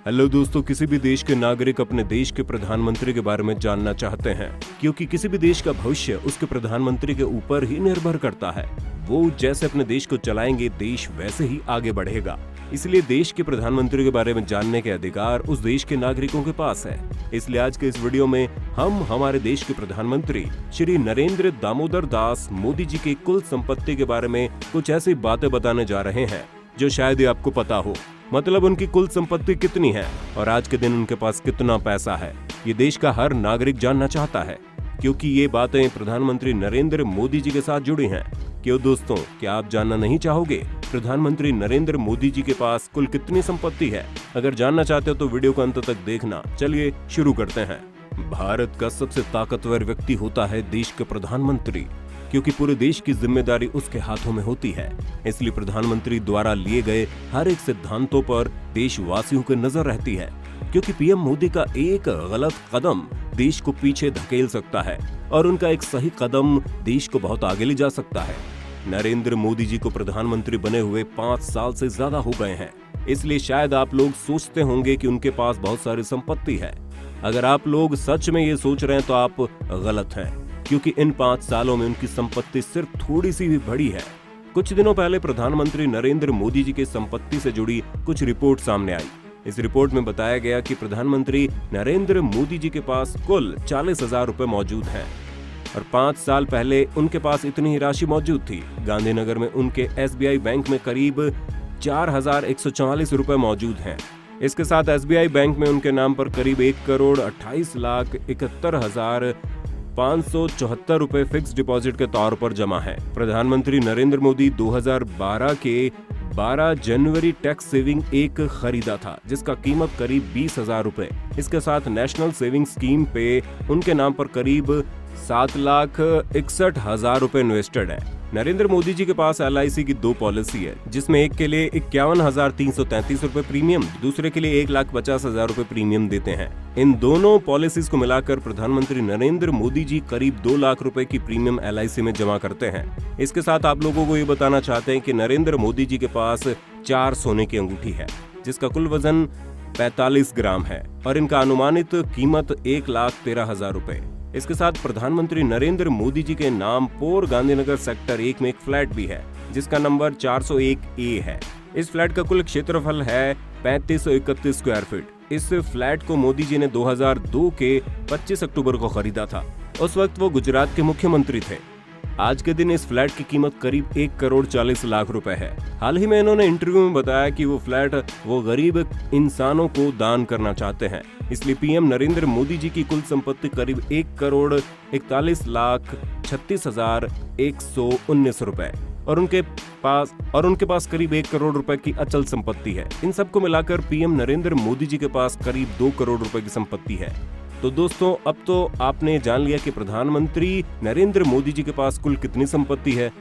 Hello दोस्तों, किसी भी देश के नागरिक अपने देश के प्रधानमंत्री के बारे में जानना चाहते हैं, क्योंकि किसी भी देश का भविष्य उसके प्रधानमंत्री के ऊपर ही निर्भर करता है। वो जैसे अपने देश को चलाएंगे, देश वैसे ही आगे बढ़ेगा। इसलिए देश के प्रधानमंत्री के बारे में जानने के अधिकार उस देश के नागरिकों के पास है। इसलिए आज के इस वीडियो में हम हमारे देश के प्रधानमंत्री श्री नरेंद्र दामोदर दास मोदी जी की कुल संपत्ति के बारे में कुछ ऐसी बातें बताने जा रहे हैं जो शायद ही आपको पता हो। मतलब उनकी कुल संपत्ति कितनी है और आज के दिन उनके पास कितना पैसा है, ये देश का हर नागरिक जानना चाहता है, क्योंकि ये बातें प्रधानमंत्री नरेंद्र मोदी जी के साथ जुड़ी हैं। क्यों दोस्तों, क्या आप जानना नहीं चाहोगे प्रधानमंत्री नरेंद्र मोदी जी के पास कुल कितनी संपत्ति है? अगर जानना चाहते हो तो वीडियो को अंत तक देखना। चलिए शुरू करते हैं। भारत का सबसे ताकतवर व्यक्ति होता है देश के प्रधानमंत्री, क्योंकि पूरे देश की जिम्मेदारी उसके हाथों में होती है। इसलिए प्रधानमंत्री द्वारा लिए गए हर एक सिद्धांतों पर देशवासियों की नजर रहती है, क्योंकि पीएम मोदी का एक गलत कदम देश को पीछे धकेल सकता है और उनका एक सही कदम देश को बहुत आगे ले जा सकता है। नरेंद्र मोदी जी को प्रधानमंत्री बने हुए 5 साल से ज्यादा हो गए हैं, इसलिए शायद आप लोग सोचते होंगे कि उनके पास बहुत सारी संपत्ति है। अगर आप लोग सच में ये सोच रहे हैं तो आप गलत हैं, क्योंकि इन 5 सालों में उनकी संपत्ति सिर्फ थोड़ी सी भी बढ़ी है। कुछ दिनों पहले प्रधानमंत्री नरेंद्र मोदी जी की संपत्ति से जुड़ी कुछ रिपोर्ट सामने आई। इस रिपोर्ट में बताया गया कि प्रधानमंत्री नरेंद्र मोदी जी के पास कुल 40,000 रुपए मौजूद हैं और 5 साल पहले उनके पास इतनी ही राशि मौजूद थी। गांधीनगर में उनके SBI बैंक में करीब 4,144 रुपए मौजूद हैं। इसके साथ SBI बैंक में उनके नाम पर करीब 1,28,71,574 रुपए फिक्स डिपॉजिट के तौर पर जमा है। प्रधानमंत्री नरेंद्र मोदी 2012 के 12 जनवरी टैक्स सेविंग एक खरीदा था, जिसका कीमत करीब 20,000 रुपए। इसके साथ नेशनल सेविंग स्कीम पे उनके नाम पर करीब 7,61,000 रुपए इन्वेस्टेड है। नरेंद्र मोदी जी के पास LIC की 2 पॉलिसी है, जिसमें एक के लिए 51,333 रुपए प्रीमियम, दूसरे के लिए 1,50,000 रुपए प्रीमियम देते हैं। इन दोनों पॉलिसीज को मिलाकर प्रधानमंत्री नरेंद्र मोदी जी करीब 2 लाख रुपए की प्रीमियम LIC में जमा करते हैं। इसके साथ आप लोगों को ये बताना चाहते हैं कि नरेंद्र मोदी जी के पास 4 सोने की अंगूठी है, जिसका कुल वजन 45 ग्राम है और इनका अनुमानित कीमत 1,13,000 रुपए। इसके साथ प्रधानमंत्री नरेंद्र मोदी जी के नाम पोर गांधीनगर सेक्टर 1 में एक फ्लैट भी है, जिसका नंबर 401A है। इस फ्लैट का कुल क्षेत्रफल है 3531 स्क्वायर फीट। इस फ्लैट को मोदी जी ने 2002 के 25 अक्टूबर को खरीदा था। उस वक्त वो गुजरात के मुख्यमंत्री थे। आज के दिन इस फ्लैट की कीमत करीब 1,40,00,000 रुपए है। हाल ही में इन्होंने इंटरव्यू में बताया कि वो फ्लैट वो गरीब इंसानों को दान करना चाहते हैं। इसलिए पीएम नरेंद्र मोदी जी की कुल संपत्ति करीब 1,41,36,119 रुपए और उनके पास करीब 1 करोड़ रुपए की अचल संपत्ति है। इन सबको मिलाकर पीएम नरेंद्र मोदी जी के पास करीब 2 करोड़ रुपए की संपत्ति है। तो दोस्तों, अब तो आपने जान लिया कि प्रधानमंत्री नरेंद्र मोदी जी के पास कुल कितनी संपत्ति है।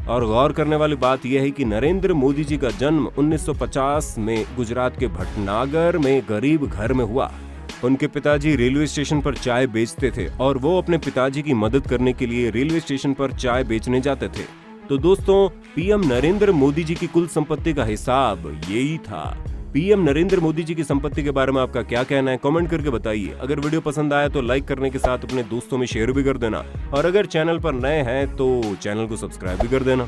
और गौर करने वाली बात यह है कि नरेंद्र मोदी जी का जन्म 1950 में गुजरात के भटनागर में गरीब घर में हुआ। उनके पिताजी रेलवे स्टेशन पर चाय बेचते थे और वो अपने पिताजी की मदद करने के लिए रेलवे स्टेशन पर चाय बेचने जाते थे। तो दोस्तों, पीएम नरेंद्र मोदी जी की कुल संपत्ति का हिसाब यही था। पीएम नरेंद्र मोदी जी की संपत्ति के बारे में आपका क्या कहना है, कमेंट करके बताइए। अगर वीडियो पसंद आया तो लाइक करने के साथ अपने दोस्तों में शेयर भी कर देना और अगर चैनल पर नए हैं तो चैनल को सब्सक्राइब भी कर देना।